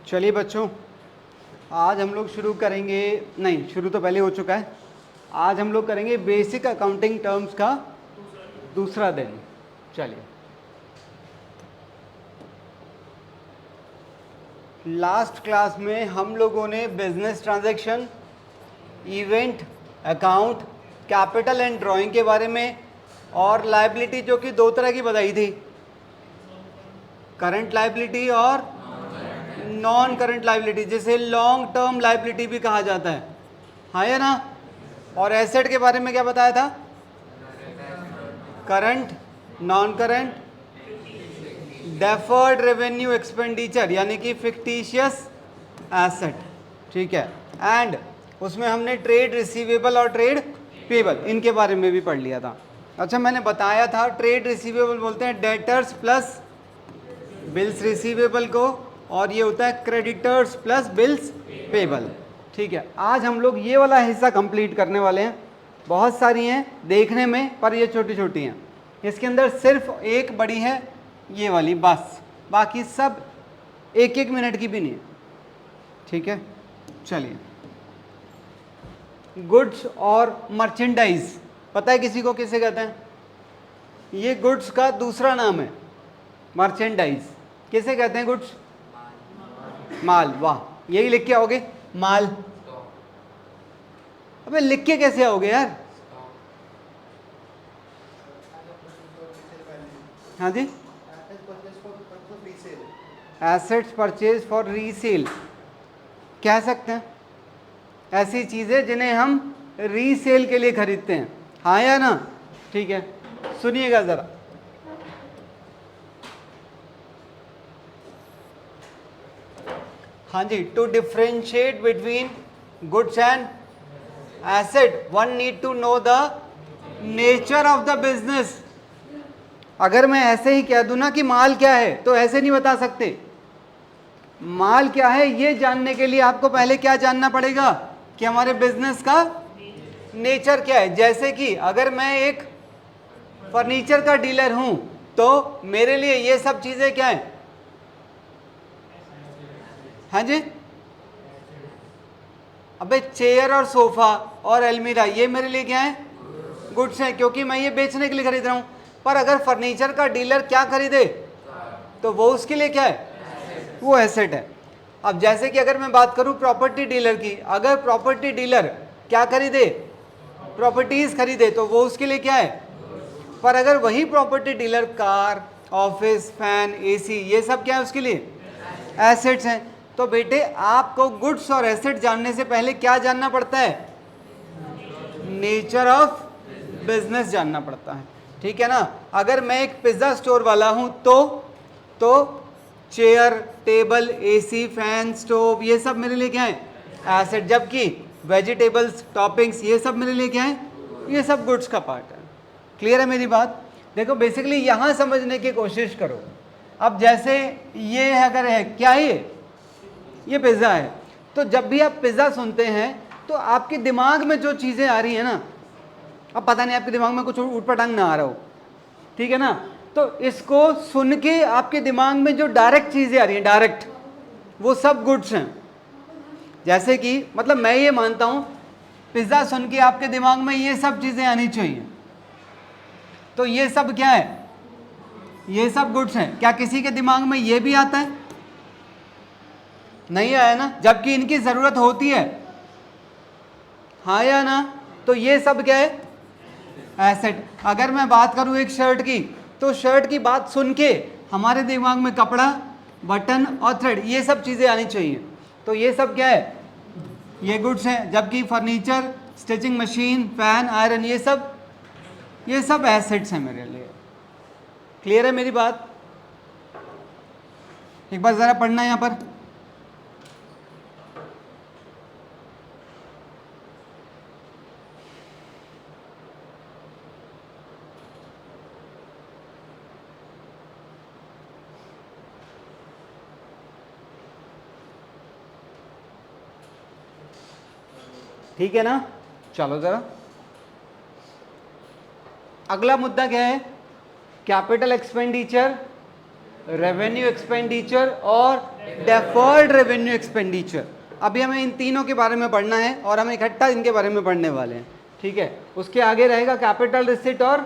चलिए बच्चों, आज हम लोग शुरू करेंगे, नहीं शुरू तो पहले हो चुका है। आज हम लोग करेंगे बेसिक अकाउंटिंग टर्म्स का दूसरा दिन। चलिए, लास्ट क्लास में हम लोगों ने business transaction, event, account, capital and drawing के बारे में और लायबिलिटी जो कि दो तरह की बताई थी, करंट लायबिलिटी और नॉन करंट लायबिलिटी, जिसे लॉन्ग टर्म लायबिलिटी भी कहा जाता है, हाँ या ना। और एसेट के बारे में क्या बताया था? Current, non current, deferred revenue expenditure यानी कि फिक्टिशियस एसेट, ठीक है। एंड उसमें हमने ट्रेड रिसीवेबल और ट्रेड पेबल इनके बारे में भी पढ़ लिया था। अच्छा, मैंने बताया था ट्रेड रिसीवेबल बोलते हैं डेटर्स प्लस बिल्स रिसीवेबल को, और ये होता है क्रेडिटर्स प्लस बिल्स पेबल, ठीक है। आज हम लोग ये वाला हिस्सा कंप्लीट करने वाले हैं। बहुत सारी हैं देखने में, पर ये छोटी छोटी हैं। इसके अंदर सिर्फ एक बड़ी है, ये वाली, बस बाकी सब एक एक मिनट की भी नहीं है, ठीक है। चलिए, गुड्स और मर्चेंडाइज पता है किसी को किसे कहते हैं? ये गुड्स का दूसरा नाम है मर्चेंडाइज। किसे कहते हैं गुड्स? माल। वाह, यही लिख के आओगे माल। अबे लिख के कैसे आओगे यार? हाँ जी, एसेट्स परचेज फॉर रीसेल कह सकते हैं, ऐसी चीजें जिन्हें हम रीसेल के लिए खरीदते हैं, हाँ या ना। ठीक है, सुनिएगा जरा। हाँ जी, to differentiate between goods and asset one need to know the nature of the business. अगर मैं ऐसे ही कह दूं ना कि माल क्या है, तो ऐसे नहीं बता सकते। माल क्या है ये जानने के लिए आपको पहले क्या जानना पड़ेगा कि हमारे बिजनेस का नेचर क्या है। जैसे कि अगर मैं एक फर्नीचर का डीलर हूं, तो मेरे लिए ये सब चीजें क्या है? हाँ जी, अबे चेयर और सोफा और अलमीरा ये मेरे लिए क्या है? गुड्स हैं, क्योंकि मैं ये बेचने के लिए खरीद रहा हूं। पर अगर फर्नीचर का डीलर क्या खरीदे, तो वो उसके लिए क्या है? वो एसेट है। अब जैसे कि अगर मैं बात करूं प्रॉपर्टी डीलर की, अगर प्रॉपर्टी डीलर क्या खरीदे? प्रॉपर्टीज खरीदे, तो वो उसके लिए क्या है? पर अगर वही property dealer car, office, fan, AC ये सब क्या है उसके लिए? एसेट्स हैं। तो बेटे आपको गुड्स और एसेट जानने से पहले क्या जानना पड़ता है? नेचर ऑफ बिजनेस जानना पड़ता है, ठीक है ना। अगर मैं एक पिज्जा स्टोर वाला हूं, तो chair, table, AC, fan, stove ये सब मेरे लिए क्या है? एसेट। जबकि वेजिटेबल्स, टॉपिंग्स ये सब मेरे लिए क्या है? ये सब गुड्स का पार्ट है। क्लियर है मेरी बात? देखो बेसिकली यहां समझने की कोशिश करो। अब जैसे ये अगर है क्या, ये पिज्जा है, तो जब भी आप पिज्जा सुनते हैं तो आपके दिमाग में जो चीजें आ रही है ना, अब पता नहीं आपके दिमाग में कुछ उटपटांग ना आ रहा हो, ठीक है ना, तो इसको सुन के आपके दिमाग में जो डायरेक्ट चीजें आ रही हैं, डायरेक्ट, वो सब गुड्स हैं। जैसे कि मतलब मैं ये मानता हूं पिज्जा सुन के आपके दिमाग में ये सब चीजें आनी चाहिए, तो ये सब क्या है? ये सब गुड्स हैं। क्या किसी के दिमाग में ये भी आता है? नहीं आया ना, जबकि इनकी जरूरत होती है, हाँ या ना। तो ये सब क्या है? एसेट। अगर मैं बात करूं एक शर्ट की, तो शर्ट की बात सुन के हमारे दिमाग में कपड़ा, बटन और थ्रेड ये सब चीजें आनी चाहिए, तो ये सब क्या है? ये गुड्स हैं। जबकि furniture, stitching machine, fan, iron ये सब एसेट्स हैं मेरे लिए। क्लियर है मेरी बात? एक बार जरा पढ़ना यहां पर। ठीक है ना, चलो जरा अगला मुद्दा क्या है? कैपिटल एक्सपेंडिचर, रेवेन्यू एक्सपेंडिचर और डेफर्ड रेवेन्यू एक्सपेंडिचर। अभी हमें इन तीनों के बारे में पढ़ना है और हम इकट्ठा इनके बारे में पढ़ने वाले हैं, ठीक है। उसके आगे रहेगा कैपिटल रिसिट और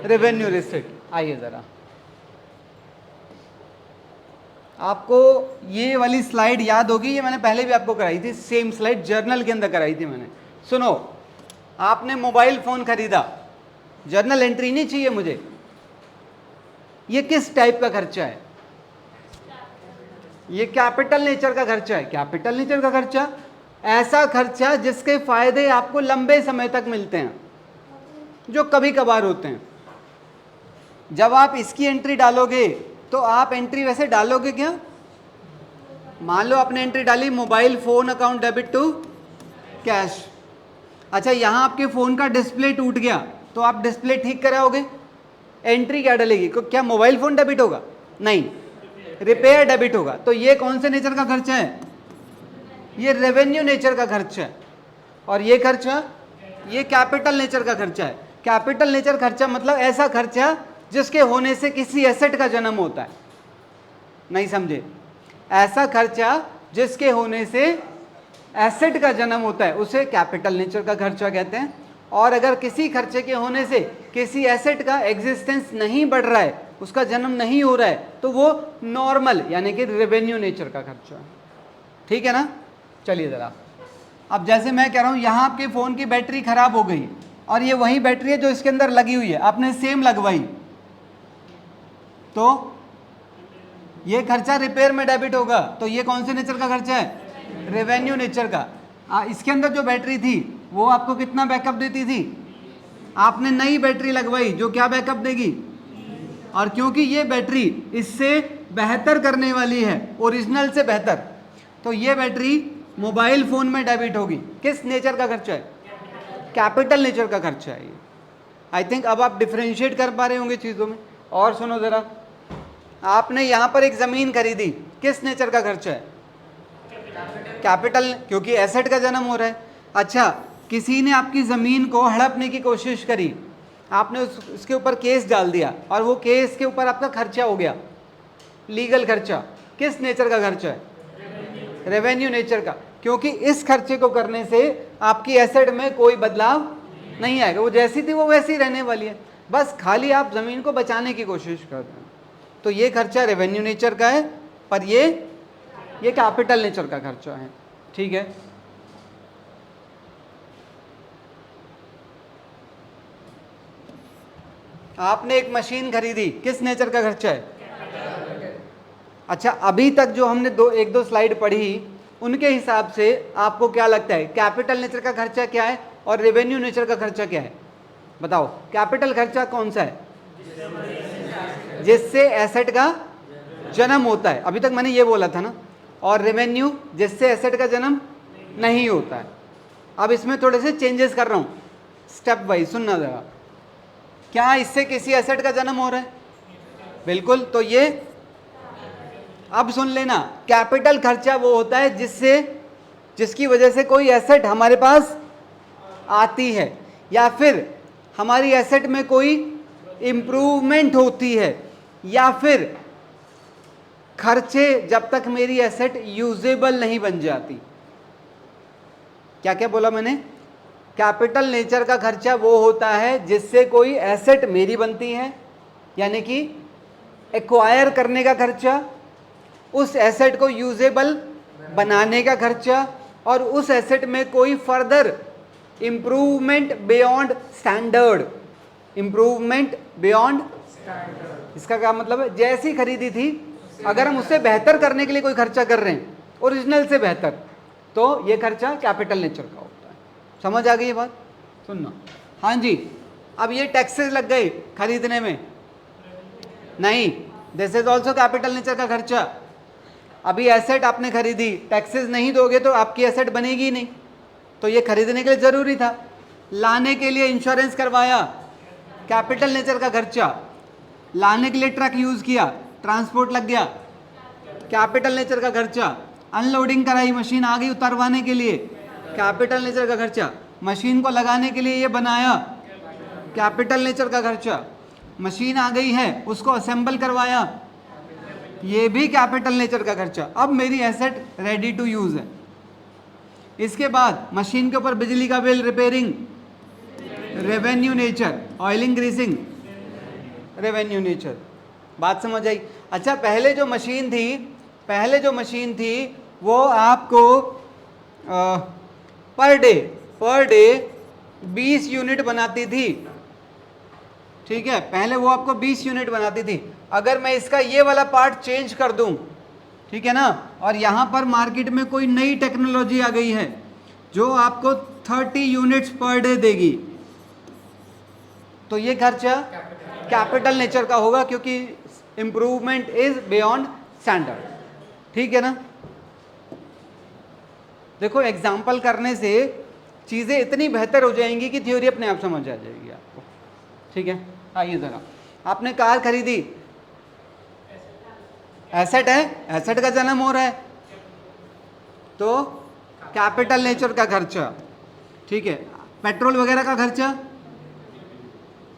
रेवेन्यू रिसिट। आइए ज़रा, आपको ये वाली स्लाइड याद होगी, ये मैंने पहले भी आपको कराई थी, सेम स्लाइड जर्नल के अंदर कराई थी मैंने। सुनो, आपने मोबाइल फ़ोन खरीदा, जर्नल एंट्री नहीं चाहिए मुझे, ये किस टाइप का खर्चा है? ये कैपिटल नेचर का खर्चा है। कैपिटल नेचर का खर्चा ऐसा खर्चा जिसके फायदे आपको लंबे समय तक मिलते हैं, जो कभी कभार होते हैं। जब आप इसकी एंट्री डालोगे तो आप एंट्री वैसे डालोगे क्या? मान लो आपने एंट्री डाली mobile phone account debit to cash. अच्छा, यहां आपके फोन का डिस्प्ले टूट गया तो आप डिस्प्ले ठीक कराओगे, एंट्री क्या डलेगी? क्या मोबाइल फोन डेबिट होगा? नहीं, रिपेयर डेबिट होगा। तो ये कौन से नेचर का खर्चा है? ये रेवेन्यू नेचर का खर्चा है। और ये खर्चा, ये कैपिटल नेचर का खर्चा है। कैपिटल नेचर खर्चा मतलब ऐसा खर्चा जिसके होने से किसी एसेट का जन्म होता है। नहीं समझे? ऐसा खर्चा जिसके होने से एसेट का जन्म होता है उसे कैपिटल नेचर का खर्चा कहते हैं। और अगर किसी खर्चे के होने से किसी एसेट का एग्जिस्टेंस नहीं बढ़ रहा है, उसका जन्म नहीं हो रहा है, तो वो नॉर्मल यानी कि रेवेन्यू नेचर का खर्चा है। ठीक है ना? चलिए ज़रा, अब जैसे मैं कह रहा हूँ यहाँ आपके फ़ोन की बैटरी ख़राब हो गई और ये वही बैटरी है जो इसके अंदर लगी हुई है, आपने सेम लगवाई, तो ये खर्चा रिपेयर में डेबिट होगा। तो ये कौन से नेचर का खर्चा है? रेवेन्यू नेचर का। इसके अंदर जो बैटरी थी वो आपको कितना बैकअप देती थी? आपने नई बैटरी लगवाई जो क्या बैकअप देगी? और क्योंकि ये बैटरी इससे बेहतर करने वाली है, ओरिजिनल से बेहतर, तो ये बैटरी मोबाइल फ़ोन में डेबिट होगी। किस नेचर का खर्चा है? कैपिटल नेचर का खर्चा है ये। आई थिंक अब आप डिफ्रेंशिएट कर पा रहे होंगे चीज़ों में। और सुनो ज़रा, आपने यहाँ पर एक ज़मीन खरीदी, किस नेचर का खर्चा है? कैपिटल, क्योंकि एसेट का जन्म हो रहा है। अच्छा, किसी ने आपकी ज़मीन को हड़पने की कोशिश करी, आपने उसके ऊपर केस डाल दिया और वो केस के ऊपर आपका खर्चा हो गया, लीगल खर्चा। किस नेचर का खर्चा है? रेवेन्यू नेचर का, क्योंकि इस खर्चे को करने से आपकी एसेट में कोई बदलाव नहीं आएगा, वो जैसी थी वो वैसी रहने वाली है, बस खाली आप ज़मीन को बचाने की कोशिश कर रहे हैं। तो ये खर्चा रेवेन्यू नेचर का है, पर ये कैपिटल नेचर का खर्चा है। ठीक है? आपने एक मशीन खरीदी, किस नेचर का खर्चा है? अच्छा, अभी तक जो हमने एक दो स्लाइड पढ़ी उनके हिसाब से आपको क्या लगता है कैपिटल नेचर का खर्चा क्या है और रेवेन्यू नेचर का खर्चा क्या है? बताओ, कैपिटल खर्चा कौन सा है? जिससे एसेट का जन्म होता है, अभी तक मैंने ये बोला था ना। और रेवेन्यू जिससे एसेट का जन्म नहीं होता है। अब इसमें थोड़े से चेंजेस कर रहा हूँ, स्टेप वाइज सुनना जरा। क्या इससे किसी एसेट का जन्म हो रहा है? बिल्कुल। तो ये अब सुन लेना, कैपिटल खर्चा वो होता है जिसकी वजह से कोई एसेट हमारे पास आती है या फिर हमारी एसेट में कोई इम्प्रूवमेंट होती है, या फिर खर्चे जब तक मेरी एसेट यूजेबल नहीं बन जाती। क्या क्या बोला मैंने? कैपिटल नेचर का खर्चा वो होता है जिससे कोई एसेट मेरी बनती है, यानी कि एक्वायर करने का खर्चा, उस एसेट को यूजेबल बनाने का खर्चा, और उस एसेट में कोई further improvement beyond standard. Improvement beyond, इसका क्या मतलब है? जैसी खरीदी थी अगर हम उससे बेहतर करने के लिए कोई खर्चा कर रहे हैं, ओरिजिनल से बेहतर, तो ये खर्चा कैपिटल नेचर का होता है। समझ आ गई ये बात? सुनना। हाँ जी, अब ये टैक्सेस लग गए खरीदने में, नहीं, this is also capital nature का खर्चा। अभी एसेट आपने खरीदी, टैक्सेस नहीं दोगे तो आपकी एसेट बनेगी ही नहीं, तो ये खरीदने के लिए ज़रूरी था। लाने के लिए इंश्योरेंस करवाया, कैपिटल नेचर का खर्चा। लाने के लिए ट्रक यूज़ किया, ट्रांसपोर्ट लग गया, कैपिटल नेचर का खर्चा। अनलोडिंग कराई, मशीन आ गई उतरवाने के लिए, कैपिटल नेचर का खर्चा। मशीन को लगाने के लिए ये बनाया, कैपिटल नेचर का खर्चा। मशीन आ गई है, उसको असेंबल करवाया, ये भी कैपिटल नेचर का खर्चा। अब मेरी एसेट रेडी टू यूज है। इसके बाद मशीन के ऊपर बिजली का bill, repairing, revenue nature, oiling greasing, revenue nature. बात समझ आई? अच्छा, पहले जो मशीन थी वो आपको पर डे 20 यूनिट बनाती थी। ठीक है, पहले वो आपको 20 यूनिट बनाती थी। अगर मैं इसका ये वाला पार्ट चेंज कर दूं, ठीक है ना, और यहां पर मार्केट में कोई नई टेक्नोलॉजी आ गई है जो आपको 30 यूनिट्स पर डे देगी, तो ये खर्चा कैपिटल नेचर का होगा, क्योंकि इंप्रूवमेंट इज बियॉन्ड स्टैंडर्ड। ठीक है ना? देखो, एग्जाम्पल करने से चीज़ें इतनी बेहतर हो जाएंगी कि थ्योरी अपने आप समझ आ जाएगी आपको। ठीक है, आइए ज़रा, आपने कार खरीदी, एसेट है, एसेट का जन्म हो रहा है, तो कैपिटल नेचर का खर्चा। ठीक है, पेट्रोल वगैरह का खर्चा,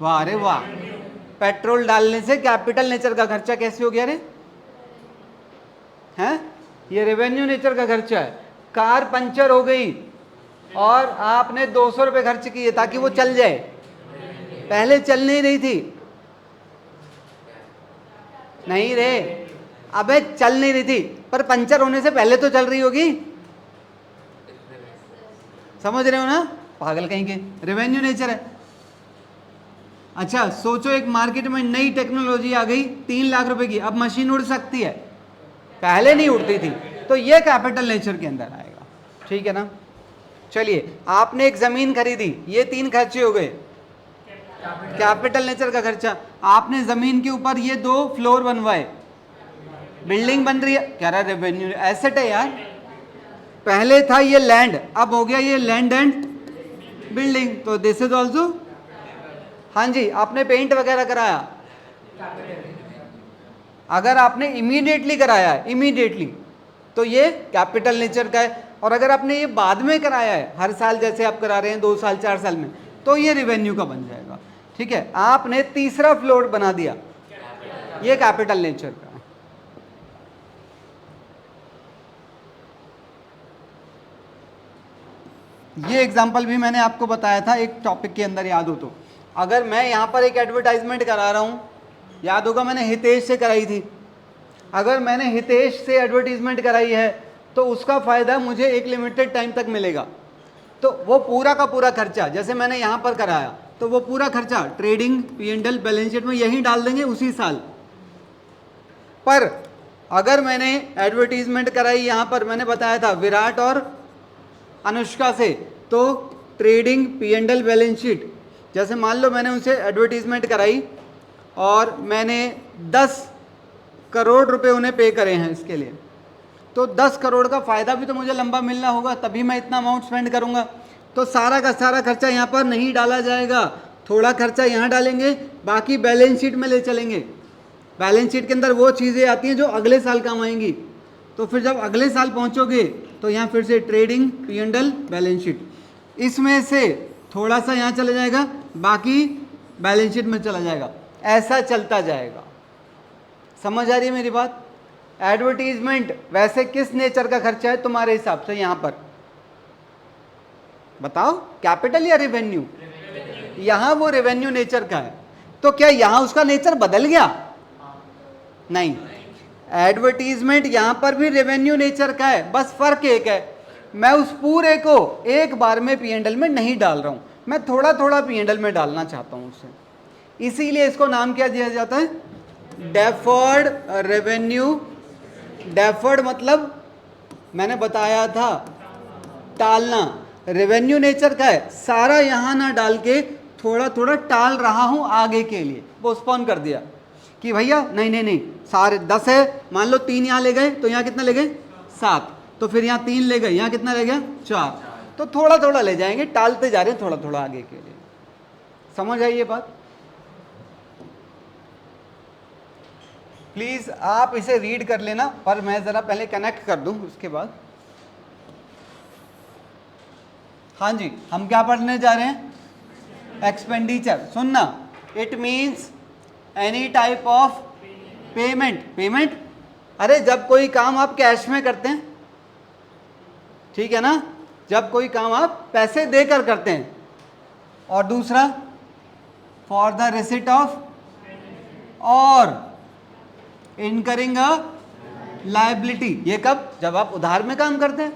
वाह अरे वाह, पेट्रोल डालने से कैपिटल नेचर का खर्चा कैसे हो गया रे? हैं? ये रेवेन्यू नेचर का खर्चा है। कार पंचर हो गई और आपने 200 रुपये खर्च किए ताकि वो चल जाए, पहले चल नहीं रही थी। नहीं रे, अबे चल नहीं रही थी, पर पंचर होने से पहले तो चल रही होगी। समझ रहे हो ना? पागल कहीं के, रेवेन्यू नेचर है। अच्छा, सोचो एक मार्केट में नई टेक्नोलॉजी आ गई 3 लाख रुपए की, अब मशीन उड़ सकती है, पहले नहीं उड़ती थी, तो ये कैपिटल नेचर के अंदर आएगा। ठीक है ना? चलिए, आपने एक जमीन खरीदी, ये 3 खर्चे हो गए, कैपिटल नेचर का खर्चा। आपने जमीन के ऊपर ये 2 फ्लोर बनवाए, बिल्डिंग बन रही है, कह रहा रेवेन्यू, एसेट है यार। पहले था ये लैंड, अब हो गया ये लैंड एंड बिल्डिंग, तो दिस इज ऑल्सो। हाँ जी, आपने पेंट वगैरह कराया, अगर आपने इमीडिएटली कराया है, इमीडिएटली, तो ये कैपिटल नेचर का है। और अगर आपने ये बाद में कराया है, हर साल जैसे आप करा रहे हैं, 2 साल 4 साल में, तो ये रेवेन्यू का बन जाएगा। ठीक है, आपने तीसरा फ्लोर बना दिया, ये कैपिटल नेचर का है। ये एग्जाम्पल भी मैंने आपको बताया था एक टॉपिक के अंदर, याद हो तो। अगर मैं यहाँ पर एक एडवर्टाइजमेंट करा रहा हूँ, याद होगा मैंने हितेश से कराई थी, अगर मैंने हितेश से एडवर्टीजमेंट कराई है तो उसका फ़ायदा मुझे एक लिमिटेड टाइम तक मिलेगा, तो वो पूरा का पूरा खर्चा, जैसे मैंने यहाँ पर कराया, तो वो पूरा खर्चा ट्रेडिंग, P&L, बैलेंस शीट में यहीं डाल देंगे उसी साल। पर अगर मैंने एडवर्टीजमेंट कराई, यहाँ पर मैंने बताया था विराट और अनुष्का से, तो ट्रेडिंग, P&L, बैलेंस शीट, जैसे मान लो मैंने उनसे एडवर्टीजमेंट कराई और मैंने 10 करोड़ रुपए उन्हें पे करे हैं इसके लिए, तो 10 करोड़ का फ़ायदा भी तो मुझे लंबा मिलना होगा, तभी मैं इतना अमाउंट स्पेंड करूंगा। तो सारा का सारा खर्चा यहाँ पर नहीं डाला जाएगा, थोड़ा खर्चा यहाँ डालेंगे, बाकी बैलेंस शीट में ले चलेंगे। बैलेंस शीट के अंदर वो चीज़ें आती हैं जो अगले साल काम आएंगी, तो फिर जब अगले साल पहुँचोगे तो यहाँ फिर से ट्रेडिंग, P&L, बैलेंस शीट, इसमें से थोड़ा सा यहाँ चला जाएगा, बाकी बैलेंस शीट में चला जाएगा, ऐसा चलता जाएगा। समझ आ रही है मेरी बात? एडवर्टीजमेंट वैसे किस नेचर का खर्चा है तुम्हारे हिसाब से? यहाँ पर बताओ, कैपिटल या रेवेन्यू? यहाँ वो रेवेन्यू नेचर का है, तो क्या यहाँ उसका नेचर बदल गया? नहीं, एडवर्टीजमेंट यहाँ पर भी रेवेन्यू नेचर का है, बस फर्क एक है, मैं उस पूरे को एक बार में P&L में नहीं डाल रहा हूँ, मैं थोड़ा थोड़ा P&L में डालना चाहता हूँ उसे, इसीलिए इसको नाम क्या दिया जाता है? Deferred revenue. डेफर्ड मतलब मैंने बताया था टालना, रेवेन्यू नेचर का है, सारा यहाँ ना डाल के थोड़ा थोड़ा टाल रहा हूँ आगे के लिए, पोस्टपोन कर दिया कि भैया नहीं, सारे 10 है, मान लो 3 यहाँ ले गए, तो यहाँ कितना ले गए? 7, तो फिर यहाँ 3 ले गए, यहाँ कितना रह गया? 4, तो थोड़ा थोड़ा ले जाएंगे, टालते जा रहे हैं थोड़ा थोड़ा आगे के लिए। समझ आई ये बात? प्लीज़ आप इसे रीड कर लेना, पर मैं ज़रा पहले कनेक्ट कर दूं उसके बाद। हाँ जी, हम क्या पढ़ने जा रहे हैं? एक्सपेंडिचर। सुनना, it means any type of payment. Payment अरे जब कोई काम आप कैश में करते हैं, ठीक है ना, जब कोई काम आप पैसे देकर करते हैं। और दूसरा फॉर द रिसिट ऑफ और इनकरिंग अ लायबिलिटी, ये कब, जब आप उधार में काम करते हैं।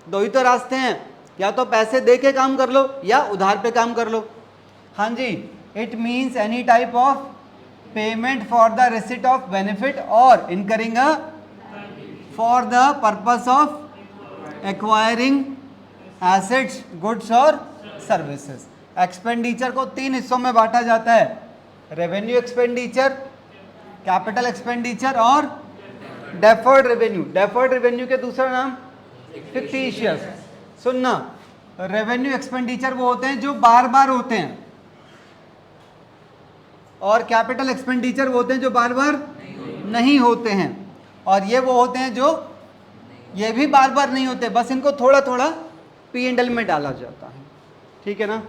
दो ही तो रास्ते हैं, या तो पैसे दे के काम कर लो या उधार पे काम कर लो। हाँ जी, it means any type of payment for the receipt of benefit और incurring a for the purpose of acquiring assets, goods और सर्विसेज। एक्सपेंडिचर को 3 हिस्सों में बांटा जाता है, रेवेन्यू एक्सपेंडिचर, कैपिटल एक्सपेंडिचर और डेफर्ड रेवेन्यू। डेफर्ड रेवेन्यू के दूसरा नाम फिक्टिशियस। सुनना, रेवेन्यू एक्सपेंडिचर वो होते हैं जो बार बार होते हैं, और कैपिटल एक्सपेंडिचर वो होते हैं जो बार बार नहीं होते हैं, और ये वो होते हैं जो ये भी बार बार नहीं होते, बस इनको थोड़ा थोड़ा P&L में डाला जाता है। ठीक है ना,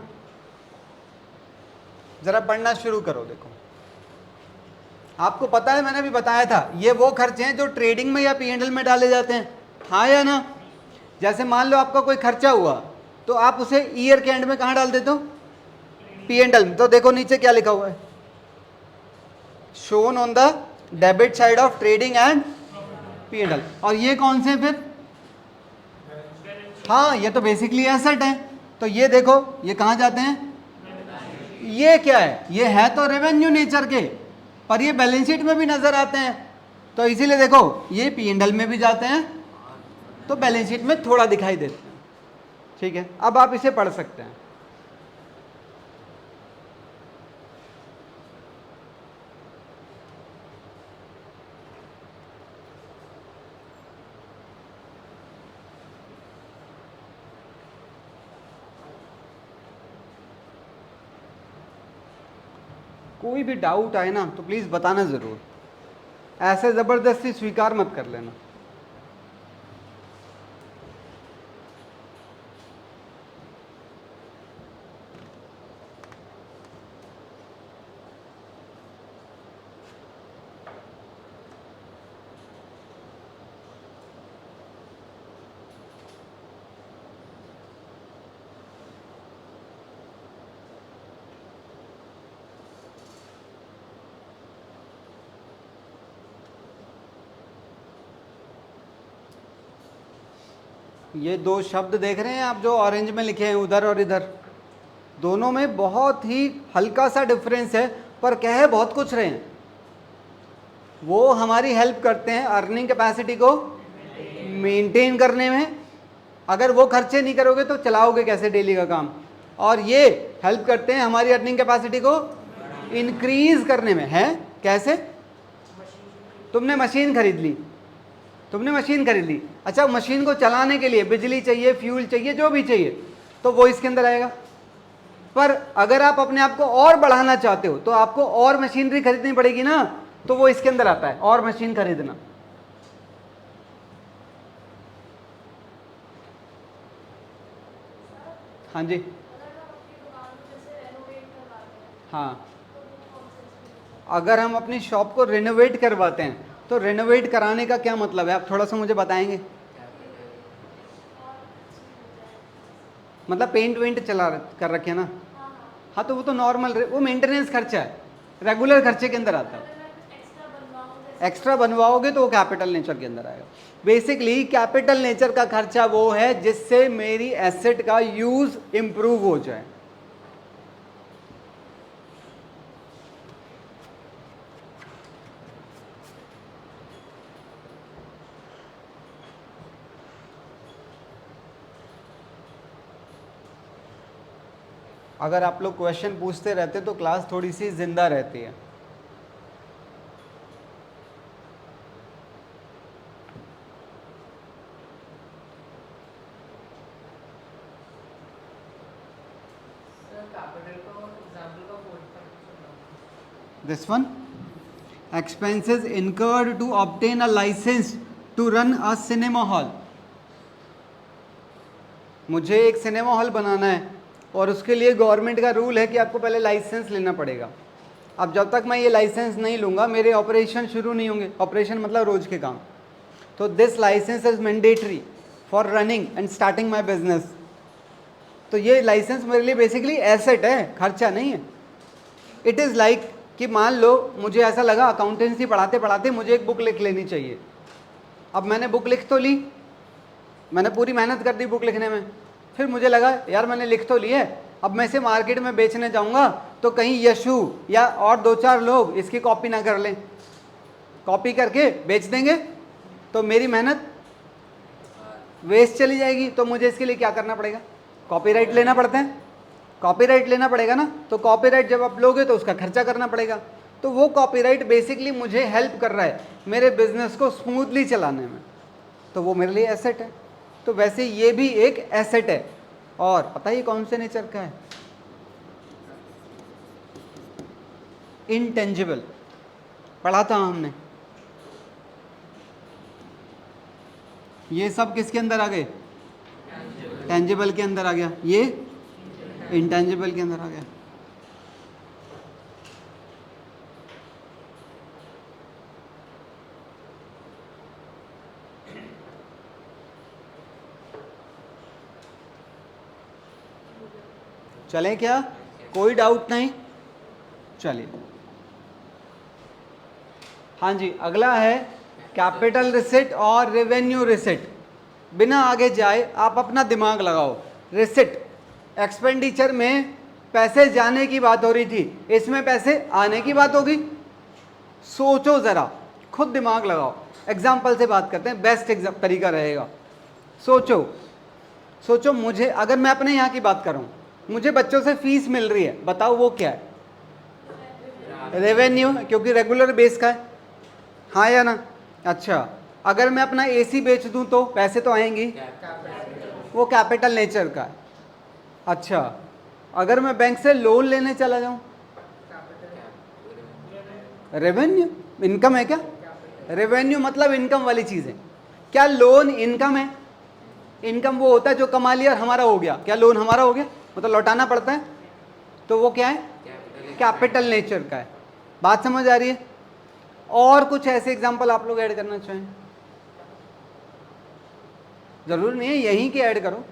जरा पढ़ना शुरू करो। देखो आपको पता है, मैंने भी बताया था, ये वो खर्चे हैं जो ट्रेडिंग में या P&L में डाले जाते हैं, हाँ या ना। जैसे मान लो आपका कोई खर्चा हुआ, तो आप उसे ईयर के एंड में कहाँ डाल देते हो, P&L में। तो देखो नीचे क्या लिखा हुआ है, shown on the debit side of trading and P&L। और ये कौन से फिर, हाँ ये तो बेसिकली एसेट है, तो ये देखो ये कहाँ जाते हैं, ये क्या है, ये है तो रेवेन्यू नेचर के, पर ये बैलेंस शीट में भी नजर आते हैं, तो इसीलिए देखो ये P&L में भी जाते हैं, तो बैलेंस शीट में थोड़ा दिखाई देते हैं। ठीक है, अब आप इसे पढ़ सकते हैं। कोई भी डाउट आए ना तो प्लीज़ बताना ज़रूर, ऐसे ज़बरदस्ती स्वीकार मत कर लेना। ये दो शब्द देख रहे हैं आप जो ऑरेंज में लिखे हैं, उधर और इधर, दोनों में बहुत ही हल्का सा डिफरेंस है, पर कह बहुत कुछ रहे हैं। वो हमारी हेल्प करते हैं अर्निंग कैपेसिटी को मेंटेन करने में, अगर वो खर्चे नहीं करोगे तो चलाओगे कैसे डेली का काम, और ये हेल्प करते हैं हमारी अर्निंग कैपेसिटी को इंक्रीज करने में। है कैसे, तुमने मशीन खरीद ली, अच्छा मशीन को चलाने के लिए बिजली चाहिए, फ्यूल चाहिए, जो भी चाहिए, तो वो इसके अंदर आएगा। पर अगर आप अपने आप को और बढ़ाना चाहते हो तो आपको और मशीनरी खरीदनी पड़ेगी ना, तो वो इसके अंदर आता है, और मशीन खरीदना। हाँ जी, हाँ, अगर हम अपनी शॉप को रिनोवेट करवाते हैं, तो रिनोवेट कराने का क्या मतलब है, आप थोड़ा सा मुझे बताएंगे। मतलब पेंट वेंट चला कर रखे ना, हाँ, तो वो तो नॉर्मल, वो मेंटेनेंस खर्चा है, रेगुलर खर्चे के अंदर आता है। एक्स्ट्रा बनवाओगे तो वो कैपिटल नेचर के अंदर आएगा। बेसिकली कैपिटल नेचर का खर्चा वो है जिससे मेरी एसेट का यूज इंप्रूव हो जाए। अगर आप लोग क्वेश्चन पूछते रहते तो क्लास थोड़ी सी जिंदा रहती है। This one, expenses incurred to obtain a license to run a cinema hall। मुझे एक सिनेमा हॉल बनाना है और उसके लिए गवर्नमेंट का रूल है कि आपको पहले लाइसेंस लेना पड़ेगा। अब जब तक मैं ये लाइसेंस नहीं लूँगा मेरे ऑपरेशन शुरू नहीं होंगे। ऑपरेशन मतलब रोज़ के काम। तो this licence is mandatory for running and starting my business. तो ये लाइसेंस मेरे लिए बेसिकली एसेट है, खर्चा नहीं है। इट इज़ लाइक कि मान लो मुझे ऐसा लगा अकाउंटेंसी पढ़ाते पढ़ाते मुझे एक बुक लिख लेनी चाहिए। अब मैंने बुक लिख तो ली, मैंने पूरी मेहनत कर दी बुक लिखने में, फिर मुझे लगा यार मैंने लिख तो लिया है, अब मैं इसे मार्केट में बेचने जाऊंगा तो कहीं यशु या और 2-4 लोग इसकी कॉपी ना कर लें, कॉपी करके बेच देंगे तो मेरी मेहनत वेस्ट चली जाएगी। तो मुझे इसके लिए क्या करना पड़ेगा? कॉपीराइट लेना पड़ता है, कॉपीराइट लेना पड़ेगा ना। तो कॉपीराइट जब आप लोगे तो उसका खर्चा करना पड़ेगा। तो वो कॉपीराइट बेसिकली मुझे हेल्प कर रहा है मेरे बिजनेस को स्मूथली चलाने में, तो वो मेरे लिए एसेट है। तो वैसे ये भी एक एसेट है। और पता है कौन से नेचर का है? इनटेंजिबल, पढ़ा था हमने। ये सब किसके अंदर आ गए? टेंजिबल के अंदर आ गया, ये इंटेंजिबल के अंदर आ गया। चलें क्या? कोई डाउट नहीं? चलिए, हाँ जी, अगला है कैपिटल रिसिट और रेवेन्यू रिसिट। बिना आगे जाए आप अपना दिमाग लगाओ। रिसिट एक्सपेंडिचर में पैसे जाने की बात हो रही थी, इसमें पैसे आने की बात होगी। सोचो ज़रा, खुद दिमाग लगाओ। एग्जाम्पल से बात करते हैं, बेस्ट तरीका रहेगा। सोचो सोचो, मुझे अगर मैं अपने यहाँ की बात करूँ, मुझे बच्चों से फीस मिल रही है, बताओ वो क्या है? रेवेन्यू, क्योंकि रेगुलर बेस का है, हाँ या ना? अच्छा, अगर मैं अपना एसी बेच दूं तो पैसे तो आएंगे, वो कैपिटल नेचर का है। अच्छा, अगर मैं बैंक से लोन लेने चला जाऊं, रेवेन्यू, इनकम है क्या? रेवेन्यू मतलब इनकम वाली चीज़ है। क्या लोन इनकम है? इनकम वो होता है जो कमा लिया और हमारा हो गया। क्या लोन हमारा हो गया? मतलब लौटाना पड़ता है, तो वो क्या है? कैपिटल नेचर का है। बात समझ आ रही है? और कुछ ऐसे एग्जांपल आप लोग ऐड करना चाहें? जरूर नहीं है यहीं के ऐड करो।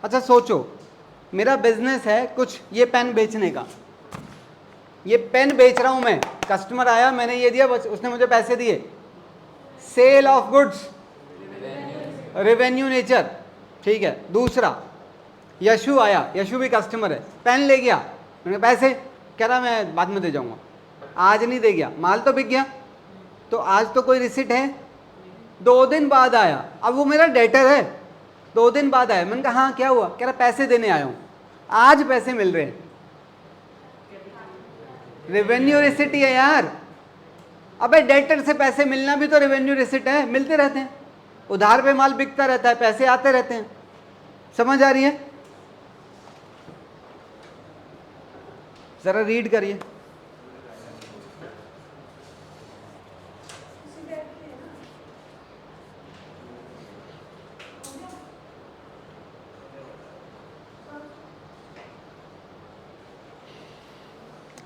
अच्छा सोचो, मेरा बिजनेस है कुछ, ये पेन बेचने का, ये पेन बेच रहा हूं मैं, कस्टमर आया, मैंने ये दिया, उसने मुझे पैसे दिए। Sale of goods, revenue nature, ठीक है। दूसरा, यशु आया, यशु भी कस्टमर है, पेन ले गया, मैंने पैसे, कह रहा मैं बाद में दे जाऊंगा, आज नहीं दे गया, माल तो बिक गया, तो आज तो कोई रिसिट है। 2 दिन बाद आया, अब वो मेरा डेटर है, 2 दिन बाद आया, मैंने कहा हाँ क्या हुआ? कह रहा पैसे देने आया हूँ, आज पैसे मिल रहे हैं, रेवेन्यू रिसिट है यार। अबे डेटर से पैसे मिलना भी तो रेवेन्यू रिसिट है, मिलते रहते हैं, उधार पे माल बिकता रहता है, पैसे आते रहते हैं। समझ आ रही है? जरा रीड करिए।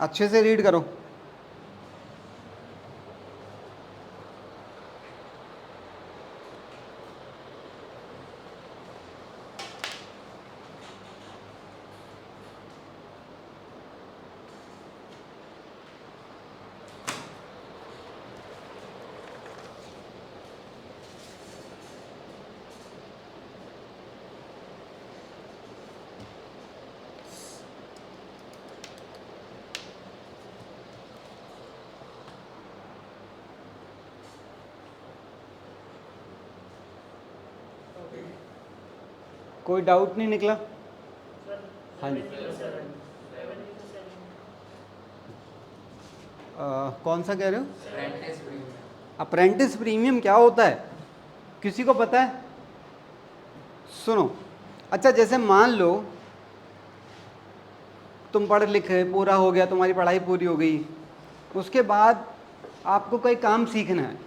अच्छे से रीड करो। कोई डाउट नहीं निकला? हाँ जी, कौन सा कह रहे हो? अप्रेंटिस प्रीमियम क्या होता है, किसी को पता है? सुनो, अच्छा जैसे मान लो तुम पढ़ लिखे, पूरा हो गया, तुम्हारी पढ़ाई पूरी हो गई, उसके बाद आपको कोई काम सीखना है,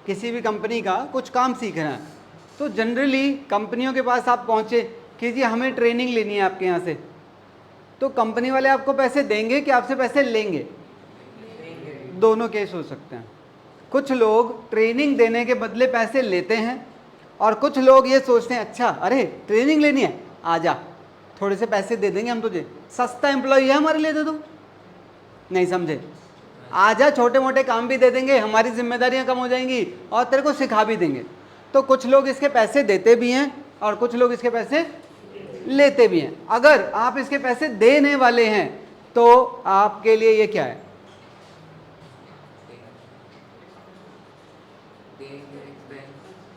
किसी भी कंपनी का कुछ काम सीखना है, तो जनरली कंपनियों के पास आप पहुँचे कि जी हमें ट्रेनिंग लेनी है आपके यहाँ से, तो कंपनी वाले आपको पैसे देंगे कि आपसे पैसे लेंगे? दोनों केस हो सकते हैं। कुछ लोग ट्रेनिंग देने के बदले पैसे लेते हैं और कुछ लोग ये सोचते हैं अच्छा अरे ट्रेनिंग लेनी है, आजा थोड़े से पैसे दे देंगे हम तुझे, सस्ता एम्प्लॉय है हमारे लिए, दे दो। नहीं समझे? आजा, छोटे मोटे काम भी दे देंगे, हमारी जिम्मेदारियां कम हो जाएंगी और तेरे को सिखा भी देंगे। तो कुछ लोग इसके पैसे देते भी हैं और कुछ लोग इसके पैसे लेते भी हैं। अगर आप इसके पैसे देने वाले हैं तो आपके लिए ये क्या है?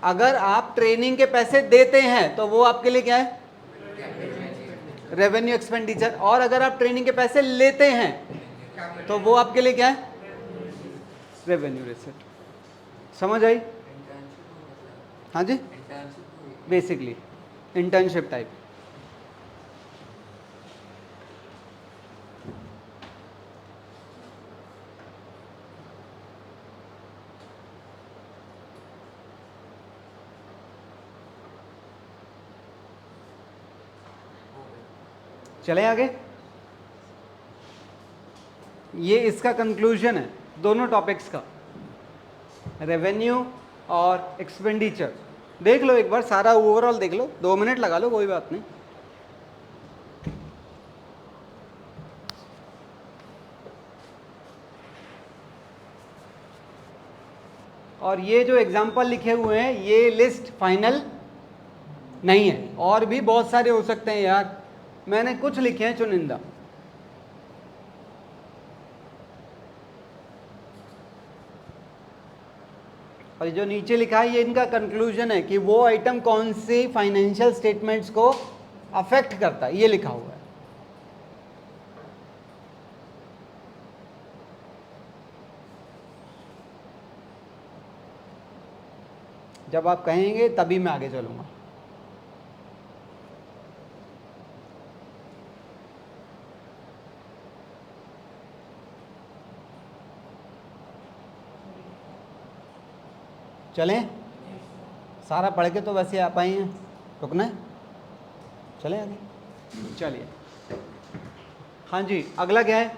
अगर आप ट्रेनिंग के पैसे देते हैं तो वो आपके लिए क्या है? Revenue expenditure. और अगर आप ट्रेनिंग के पैसे लेते हैं तो वो आपके लिए क्या है? Revenue receipt. समझ आई? हाँ जी, बेसिकली इंटर्नशिप टाइप। चले आगे। ये इसका कंक्लूजन है दोनों टॉपिक्स का, रेवेन्यू और एक्सपेंडिचर। देख लो एक बार, सारा ओवरऑल देख लो, 2 मिनट लगा लो, कोई बात नहीं। और ये जो एग्जाम्पल लिखे हुए हैं ये लिस्ट फाइनल नहीं है, और भी बहुत सारे हो सकते हैं यार, मैंने कुछ लिखे हैं चुनिंदा। और जो नीचे लिखा है ये इनका कंक्लूजन है कि वो आइटम कौन सी फाइनेंशियल स्टेटमेंट्स को अफेक्ट करता है, ये लिखा हुआ है। जब आप कहेंगे तभी मैं आगे चलूंगा। चलें? सारा पढ़ के तो वैसे आ पाए हैं, रुकना है? चलें आगे? चलिए। हाँ जी, अगला क्या है?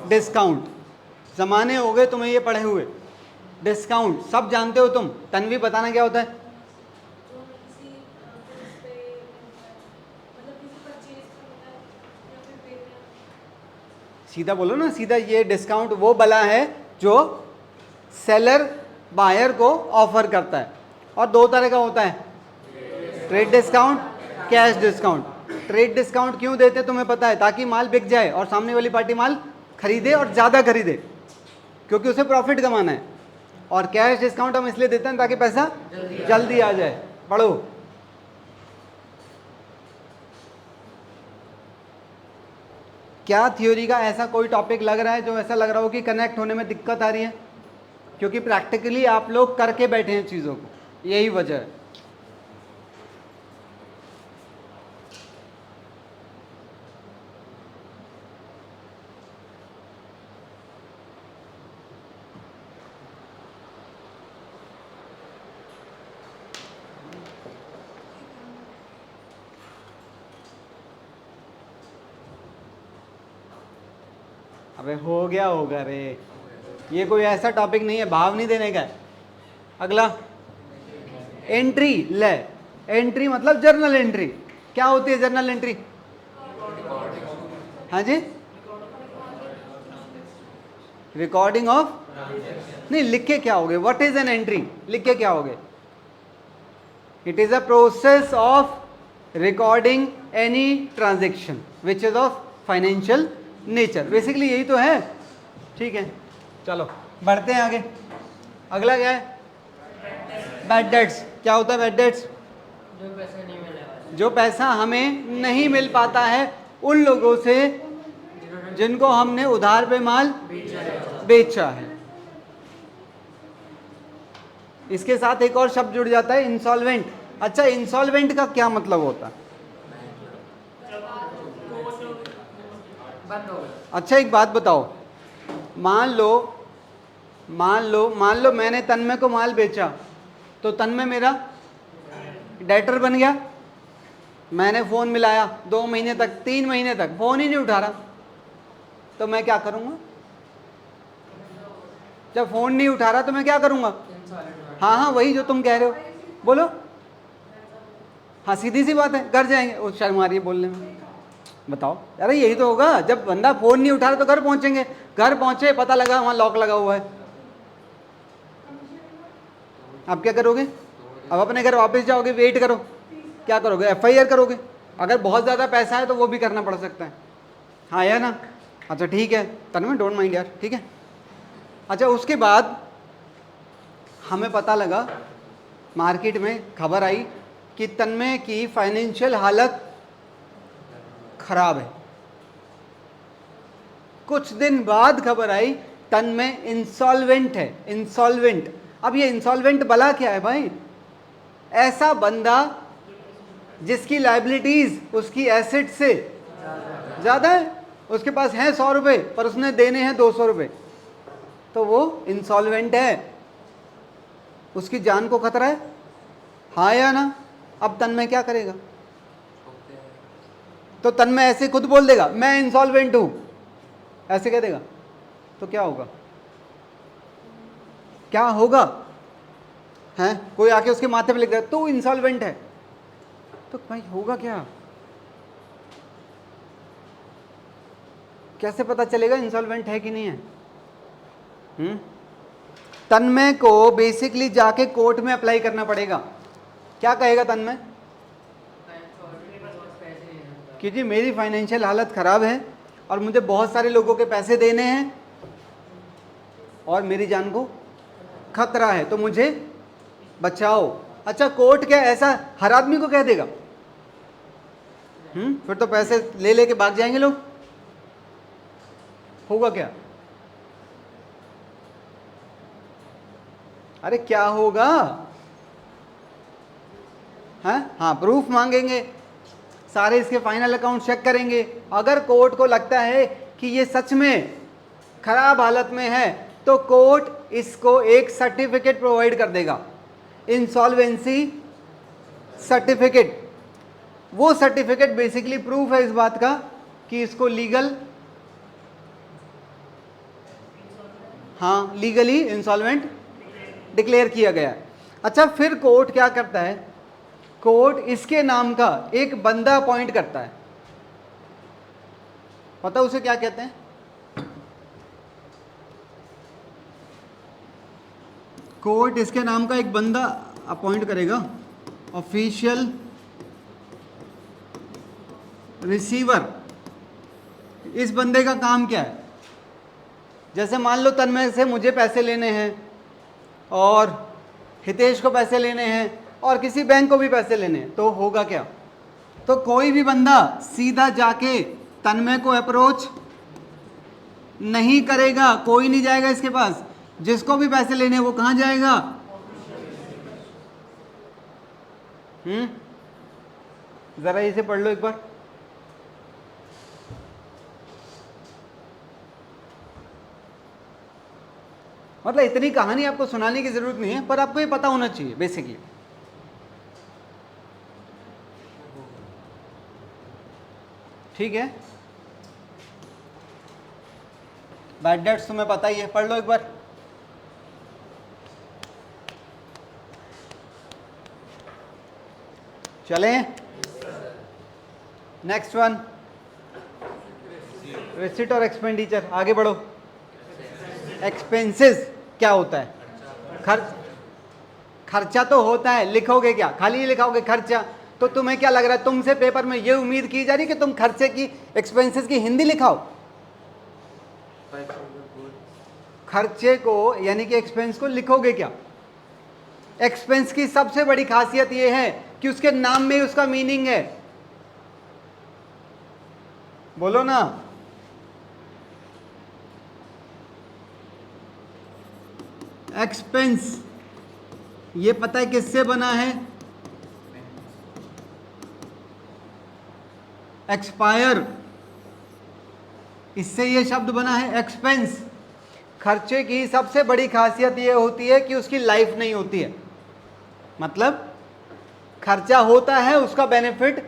डिस्काउंट। ज़माने हो गए तुम्हें ये पढ़े हुए। डिस्काउंट सब जानते हो तुम। तन्वी बताना क्या होता है? सीधा बोलो ना, सीधा। ये डिस्काउंट वो बला है जो सेलर बायर को ऑफर करता है, और 2 तरह का होता है, trade discount, cash discount. Trade discount क्यों देते तुम्हें पता है? ताकि माल बिक जाए और सामने वाली पार्टी माल खरीदे और ज़्यादा खरीदे, क्योंकि उसे प्रॉफिट कमाना है। और कैश डिस्काउंट हम इसलिए देते हैं ताकि पैसा जल्दी आ जाए। पढ़ो। क्या थ्योरी का ऐसा कोई टॉपिक लग रहा है जो ऐसा लग रहा हो कि कनेक्ट होने में दिक्कत आ रही है? क्योंकि प्रैक्टिकली आप लोग करके बैठे हैं चीज़ों को, यही वजह है। अबे हो गया होगा रे, ये कोई ऐसा टॉपिक नहीं है, भाव नहीं देने का है। अगला एंट्री ले। एंट्री मतलब जर्नल एंट्री। क्या होती है जर्नल एंट्री? हाँ जी, रिकॉर्डिंग ऑफ, नहीं लिख के क्या होगे? What is an entry? लिख के क्या होगे? It is a process of recording any transaction which is of financial nature. Basically यही तो है। ठीक है, चलो बढ़ते हैं आगे। अगला क्या है? Bad debts. क्या होता है बैड डेट्स? जो पैसा हमें नहीं मिल पाता है उन लोगों से जिनको हमने उधार पे माल बेचा है। इसके साथ एक और शब्द जुड़ जाता है, इंसॉल्वेंट। अच्छा, इंसॉल्वेंट का क्या मतलब होता है? अच्छा एक बात बताओ, मान लो मैंने तन्मय को माल बेचा, तो तन्मय मेरा डेटर बन गया। मैंने फ़ोन मिलाया 2 महीने तक, 3 महीने तक फ़ोन ही नहीं उठा रहा, तो मैं क्या करूँगा? जब फ़ोन नहीं उठा रहा तो मैं क्या करूँगा? हाँ हाँ, वही जो तुम कह रहे हो, बोलो। हाँ, सीधी सी बात है, घर जाएंगे, वो शर्म आ रही है बोलने में। बताओ, अरे यही तो होगा, जब बंदा फ़ोन नहीं उठा रहा तो घर पहुँचेंगे, घर पहुँचे पता लगा वहाँ लॉक लगा हुआ है, आप क्या करोगे? अब अपने घर वापस जाओगे, वेट करो, क्या करोगे? FIR करोगे। अगर बहुत ज़्यादा पैसा है तो वो भी करना पड़ सकता है। हाँ या ना? अच्छा ठीक है, तन्मय डोंट माइंड यार, ठीक है। अच्छा, उसके बाद हमें पता लगा, मार्केट में खबर आई कि तन्मय की फाइनेंशियल हालत खराब है। कुछ दिन बाद खबर आई तन्मय इंसॉल्वेंट है, इंसॉल्वेंट। अब ये इंसॉल्वेंट भला क्या है भाई? ऐसा बंदा जिसकी लाइबिलिटीज उसकी एसेट से ज़्यादा है, उसके पास हैं 100 रुपये पर उसने देने हैं 200 रुपये, तो वो इंसॉल्वेंट है, उसकी जान को खतरा है। हाँ या ना? अब तन्मय क्या करेगा? तो तन्मय ऐसे खुद बोल देगा मैं इंसॉल्वेंट हूं, ऐसे कह देगा, तो क्या होगा? क्या होगा? हैं, कोई आके उसके माथे पे लिख दे तू इंसॉल्वेंट है, तो भाई होगा क्या? कैसे पता चलेगा इंसॉल्वेंट है कि नहीं है? तन्मय को बेसिकली जाके कोर्ट में अप्लाई करना पड़ेगा। क्या कहेगा तन्मय? कि जी मेरी फाइनेंशियल हालत ख़राब है और मुझे बहुत सारे लोगों के पैसे देने हैं और मेरी जान को खतरा है, तो मुझे बचाओ। अच्छा, कोर्ट क्या ऐसा हर आदमी को कह देगा? फिर तो पैसे ले लेके भाग जाएंगे लोग। होगा क्या? अरे क्या होगा? हाँ, प्रूफ मांगेंगे, सारे इसके फाइनल अकाउंट चेक करेंगे। अगर कोर्ट को लगता है कि ये सच में खराब हालत में है तो कोर्ट इसको एक सर्टिफिकेट प्रोवाइड कर देगा, इंसॉल्वेंसी सर्टिफिकेट। वो सर्टिफिकेट बेसिकली प्रूफ है इस बात का कि इसको लीगल, हाँ, लीगली इंसॉल्वेंट डिक्लेयर किया गया है। अच्छा, फिर कोर्ट क्या करता है? कोर्ट इसके नाम का एक बंदा अपॉइंट करता है। पता उसे क्या कहते हैं? कोर्ट इसके नाम का एक बंदा अपॉइंट करेगा, ऑफिशियल रिसीवर। इस बंदे का काम क्या है? जैसे मान लो तन्मय से मुझे पैसे लेने हैं और हितेश को पैसे लेने हैं और किसी बैंक को भी पैसे लेने हैं, तो होगा क्या? तो कोई भी बंदा सीधा जाके तन्मय को अप्रोच नहीं करेगा, कोई नहीं जाएगा इसके पास। जिसको भी पैसे लेने हैं वो कहाँ जाएगा? जरा इसे पढ़ लो एक बार। मतलब इतनी कहानी आपको सुनाने की जरूरत नहीं है, पर आपको ये पता होना चाहिए बेसिकली। ठीक है, बैड डेट्स तुम्हें पता ही है, पढ़ लो एक बार। चलें, नेक्स्ट वन, रिसिट और एक्सपेंडिचर। आगे बढ़ो। एक्सपेंसेस क्या होता है? खर्च। खर्चा तो होता है, लिखोगे क्या? खाली लिखोगे खर्चा। तो तुम्हें क्या लग रहा है, तुमसे पेपर में ये उम्मीद की जा रही है कि तुम खर्चे की, एक्सपेंसेस की हिंदी लिखाओ? खर्चे को यानी कि एक्सपेंस को लिखोगे क्या? एक्सपेंस की सबसे बड़ी खासियत यह है कि उसके नाम में ही उसका मीनिंग है। बोलो ना। एक्सपेंस ये पता है किससे बना है? एक्सपायर, इससे ये शब्द बना है एक्सपेंस। खर्चे की सबसे बड़ी खासियत ये होती है कि उसकी लाइफ नहीं होती है। मतलब खर्चा होता है, उसका बेनिफिट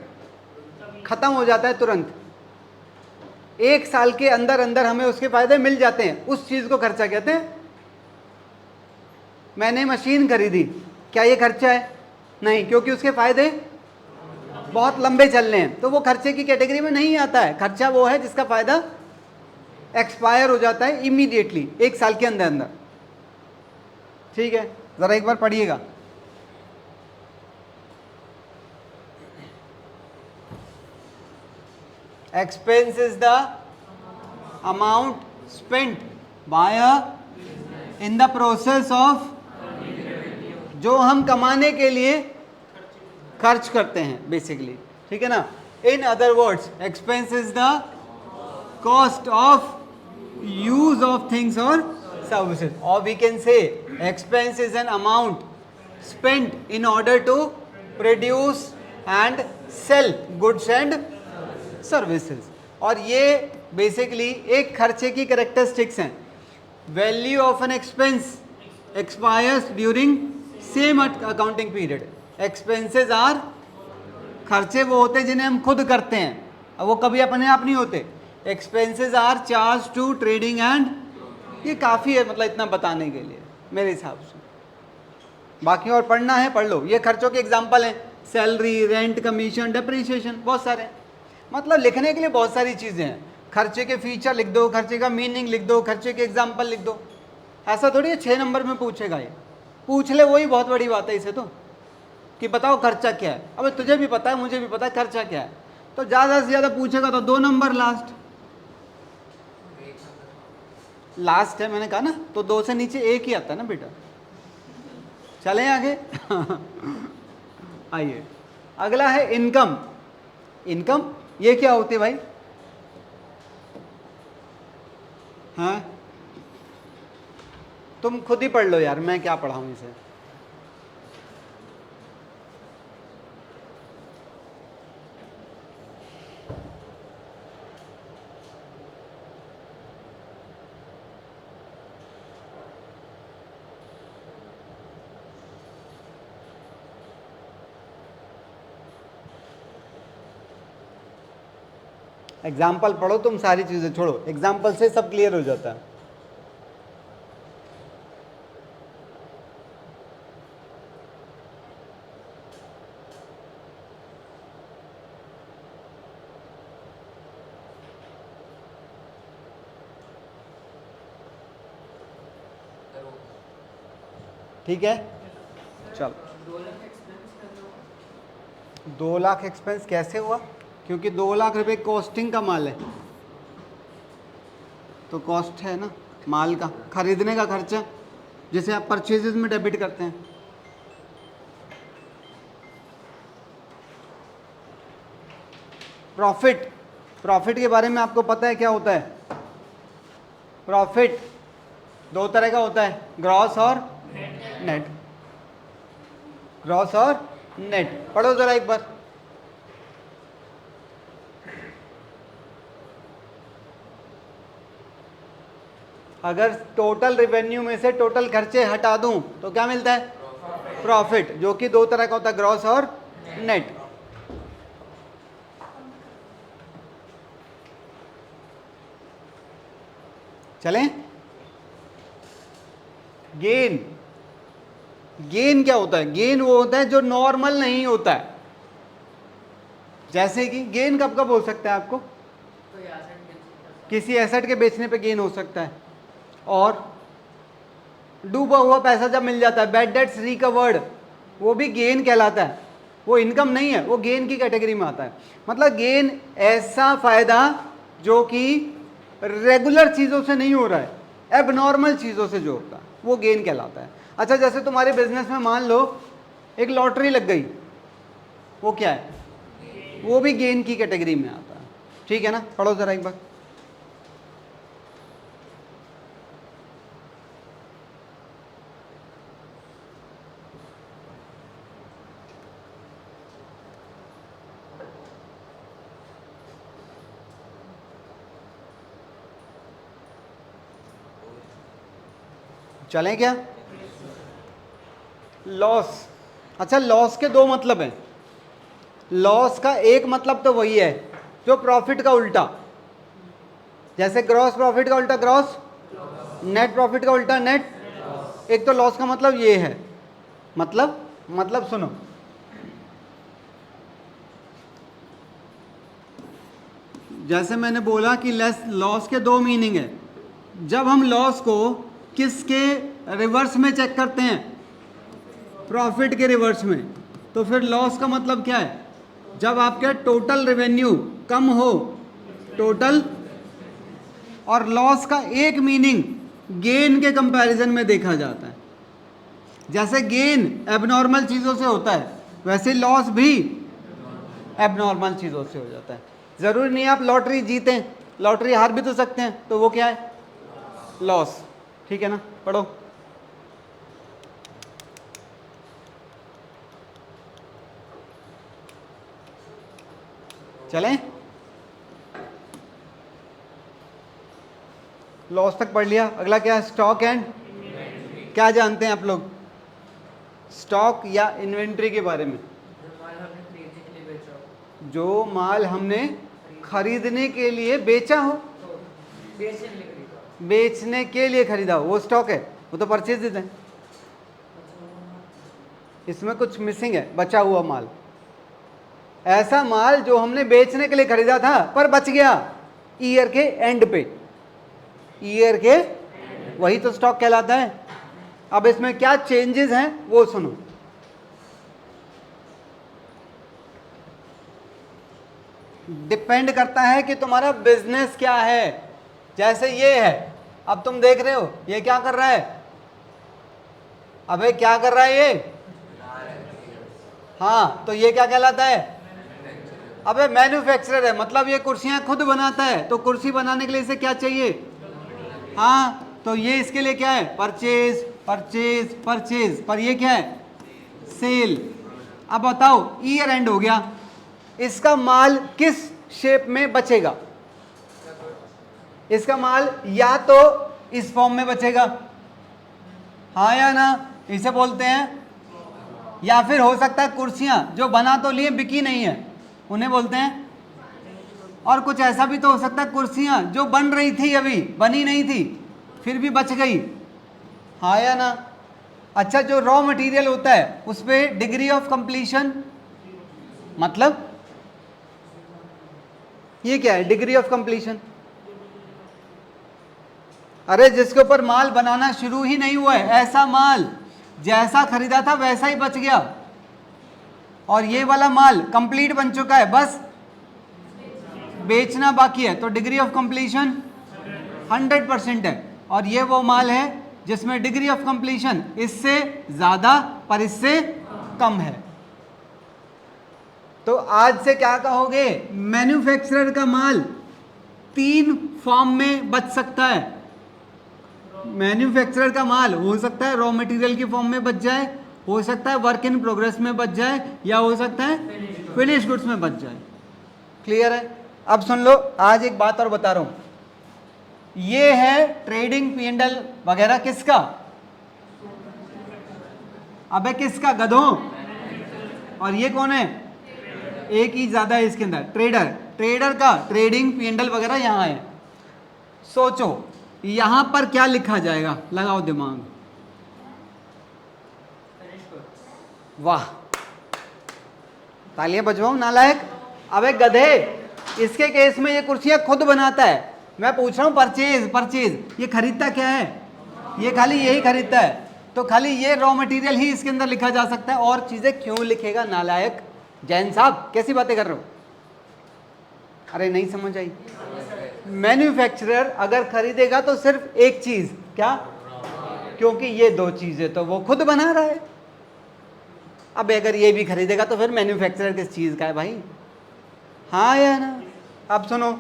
खत्म हो जाता है तुरंत। 1 साल के अंदर अंदर हमें उसके फायदे मिल जाते हैं, उस चीज को खर्चा कहते हैं। मैंने मशीन खरीदी, क्या ये खर्चा है? नहीं, क्योंकि उसके फायदे बहुत लंबे चल रहे हैं, तो वो खर्चे की कैटेगरी में नहीं आता है। खर्चा वो है जिसका फायदा एक्सपायर हो जाता है इमीडिएटली, 1 साल के अंदर अंदर। ठीक है, जरा एक बार पढ़िएगा। Expense is the amount spent by in the process of, जो हम कमाने के लिए खर्च करते हैं बेसिकली। ठीक है ना? In other words, expense is the cost of use of things or services, or we can say expense is an amount spent in order to produce and sell goods and services। और ये basically एक खर्चे की characteristics हैं। Value of an expense expires during same accounting period. Expenses are, खर्चे वो होते हैं जिन्हें हम खुद करते हैं, और वो कभी अपने आप नहीं होते। Expenses are charge to trading and, ये काफ़ी है मतलब इतना बताने के लिए मेरे हिसाब से। बाकी और पढ़ना है पढ़ लो। ये खर्चों के एग्जांपल हैं, सैलरी, रेंट, कमीशन, डेप्रिसिएशन, बहुत सारे हैं। मतलब लिखने के लिए बहुत सारी चीज़ें हैं। खर्चे के फीचर लिख दो, खर्चे का मीनिंग लिख दो, खर्चे के एग्जाम्पल लिख दो। ऐसा थोड़ी है 6 नंबर में पूछेगा, ये पूछ ले वही बहुत बड़ी बात है इसे तो, कि बताओ खर्चा क्या है। अब तुझे भी पता है, मुझे भी पता है खर्चा क्या है, तो ज़्यादा से ज़्यादा पूछेगा तो 2 नंबर लास्ट है, मैंने कहा ना, तो 2 से नीचे 1 ही आता है ना बेटा। चलें आगे। आइए, अगला है इनकम। इनकम ये क्या होती है भाई? हाँ, तुम खुद ही पढ़ लो यार, मैं क्या पढ़ाऊँ इसे। एग्जाम्पल पढ़ो तुम, सारी चीज़ें छोड़ो, एग्जाम्पल से सब क्लियर हो जाता है। ठीक है, चलो। 2 लाख एक्सपेंस कैसे हुआ? क्योंकि 2 लाख रुपए कॉस्टिंग का माल है, तो कॉस्ट है ना माल का, खरीदने का खर्चा, जिसे आप परचेजेस में डेबिट करते हैं। प्रॉफिट, प्रॉफिट के बारे में आपको पता है क्या होता है? प्रॉफिट 2 तरह का होता है, ग्रॉस और नेट। ग्रॉस और नेट पढ़ो जरा एक बार। अगर टोटल रेवेन्यू में से टोटल खर्चे हटा दूं तो क्या मिलता है? प्रॉफिट, जो कि 2 तरह का होता है, ग्रॉस और नेट। चलें? गेन, गेन क्या होता है? गेन वो होता है जो नॉर्मल नहीं होता है। जैसे कि गेन कब कब हो सकता है आपको? किसी एसेट के बेचने पे गेन हो सकता है, और डूबा हुआ पैसा जब मिल जाता है, बैड डेट्स रिकवर्ड, वो भी गेन कहलाता है। वो इनकम नहीं है, वो गेन की कैटेगरी में आता है। मतलब गेन ऐसा फायदा जो कि रेगुलर चीज़ों से नहीं हो रहा है, एबनॉर्मल चीज़ों से जो होता है, वो गेन कहलाता है। अच्छा, जैसे तुम्हारे बिजनेस में मान लो एक लॉटरी लग गई, वो क्या है? वो भी गेन की कैटेगरी में आता है। ठीक है ना? पढ़ो जरा एक बार। चलें क्या? लॉस। अच्छा, लॉस के 2 मतलब हैं। लॉस का एक मतलब तो वही है जो प्रॉफिट का उल्टा, जैसे ग्रॉस प्रॉफिट का उल्टा ग्रॉस, नेट प्रॉफिट का उल्टा नेट, एक तो लॉस का मतलब ये है, मतलब सुनो, जैसे मैंने बोला कि लॉस के दो मीनिंग है। जब हम लॉस को किसके रिवर्स में चेक करते हैं, प्रॉफिट के रिवर्स में, तो फिर लॉस का मतलब क्या है, जब आपके टोटल रेवेन्यू कम हो, टोटल, और लॉस का एक मीनिंग गेन के कंपैरिजन में देखा जाता है। जैसे गेन एबनॉर्मल चीज़ों से होता है, वैसे लॉस भी एबनॉर्मल चीज़ों से हो जाता है। ज़रूरी नहीं आप लॉटरी जीतें, लॉटरी हार भी तो सकते हैं, तो वो क्या है, लॉस। ठीक है ना, पढ़ो। चलें, लॉस तक पढ़ लिया। अगला क्या है, स्टॉक एंड, क्या जानते हैं आप लोग स्टॉक या इन्वेंट्री के बारे में? जो माल हमने खरीदने के लिए बेचा हो, बेचने के लिए खरीदा हो, वो स्टॉक है, वो तो परचेज देते हैं। इसमें कुछ मिसिंग है, बचा हुआ माल, ऐसा माल जो हमने बेचने के लिए खरीदा था पर बच गया ईयर के एंड पे, ईयर के, वही तो स्टॉक कहलाता है। अब इसमें क्या चेंजेस हैं वो सुनो। डिपेंड करता है कि तुम्हारा बिजनेस क्या है। जैसे ये है, अब तुम देख रहे हो ये क्या कर रहा है, अबे क्या कर रहा है ये, हाँ, तो ये क्या कहलाता है, अबे मैन्युफैक्चरर है, मतलब ये कुर्सियां खुद बनाता है, तो कुर्सी बनाने के लिए इसे क्या चाहिए, हाँ, तो ये इसके लिए क्या है, परचेज परचेज परचेज, पर ये क्या है, सेल। अब बताओ ईयर एंड हो गया, इसका माल किस शेप में बचेगा, इसका माल या तो इस फॉर्म में बचेगा, हाँ या ना, इसे बोलते हैं, या फिर हो सकता है कुर्सियां जो बना तो लिए बिकी नहीं है उन्हें बोलते हैं, और कुछ ऐसा भी तो हो सकता है कुर्सियां जो बन रही थी अभी बनी नहीं थी फिर भी बच गई, हाँ या ना। अच्छा, जो रॉ मटेरियल होता है उस पर डिग्री ऑफ कंप्लीशन, मतलब ये क्या है, डिग्री ऑफ कंप्लीशन, अरे जिसके ऊपर माल बनाना शुरू ही नहीं हुआ है, ऐसा माल जैसा खरीदा था वैसा ही बच गया, और ये वाला माल कंप्लीट बन चुका है, बस बेचना बाकी है, तो डिग्री ऑफ कंप्लीशन 100% है। और ये वो माल है जिसमें डिग्री ऑफ कंप्लीशन इससे ज्यादा पर इससे कम है। तो आज से क्या कहोगे, मैन्युफैक्चरर का माल 3 फॉर्म में बच सकता है। मैन्युफैक्चरर का माल हो सकता है रॉ मटेरियल की फॉर्म में बच जाए, हो सकता है वर्क इन प्रोग्रेस में बच जाए, या हो सकता है फिनिश गुड्स में बच जाए। क्लियर है? अब सुन लो, आज एक बात और बता रहा हूं, ये है ट्रेडिंग P&L वगैरह किसका, अबे किसका, गधों, और ये कौन है, एक ही ज्यादा है इसके अंदर, ट्रेडर का ट्रेडिंग P&L वगैरह यहां है। सोचो यहां पर क्या लिखा जाएगा, लगाओ दिमाग, वाह, तालियां बजवाओ नालायक। अबे गधे, इसके केस में ये कुर्सियां खुद बनाता है, मैं पूछ रहा हूं परचेज, ये खरीदता क्या है, ये खाली यही खरीदता है, तो खाली ये रॉ मटेरियल ही इसके अंदर लिखा जा सकता है, और चीजें क्यों लिखेगा नालायक। जैन साहब कैसी बातें कर रहे हो, अरे नहीं समझ आई। मैन्युफैक्चरर अगर खरीदेगा तो सिर्फ एक चीज, क्या, क्योंकि ये 2 चीजें तो वो खुद बना रहा है। अब अगर ये भी खरीदेगा तो फिर मैन्युफैक्चरर किस चीज का है भाई, हाँ या ना। अब सुनो,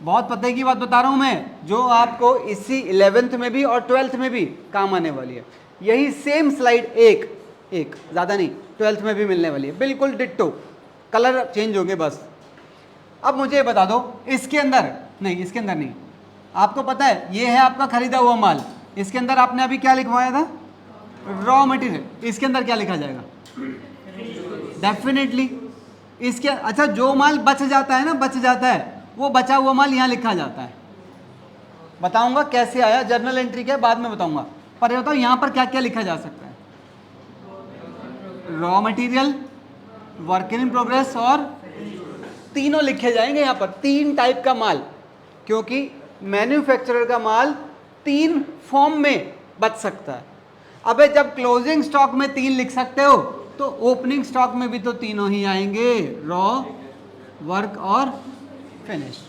बहुत पते की बात बता रहा हूं मैं, जो आपको इसी 11th में भी और 12th में भी काम आने वाली है। यही सेम स्लाइड एक ज्यादा नहीं 12th में भी मिलने वाली है, बिल्कुल डिट्टो, कलर चेंज होंगे बस। अब मुझे बता दो, इसके अंदर नहीं, आपको पता है ये है आपका खरीदा हुआ माल, इसके अंदर आपने अभी क्या लिखवाया था, रॉ मटेरियल, इसके अंदर क्या लिखा जाएगा, डेफिनेटली इसके, अच्छा जो माल बच जाता है ना, बच जाता है, वो बचा हुआ माल यहां लिखा जाता है। बताऊंगा कैसे आया, जर्नल एंट्री क्या बाद में बताऊंगा। पर ये बताओ यहाँ पर क्या क्या लिखा जा सकता है? Raw material, work in progress और तीनों लिखे जाएंगे यहाँ पर, 3 टाइप का माल, क्योंकि मैन्युफैक्चरर का माल 3 फॉर्म में बच सकता है। अबे जब क्लोजिंग स्टॉक में 3 लिख सकते हो तो ओपनिंग स्टॉक में भी तो तीनों ही आएंगे, रॉ, वर्क और फिनिश।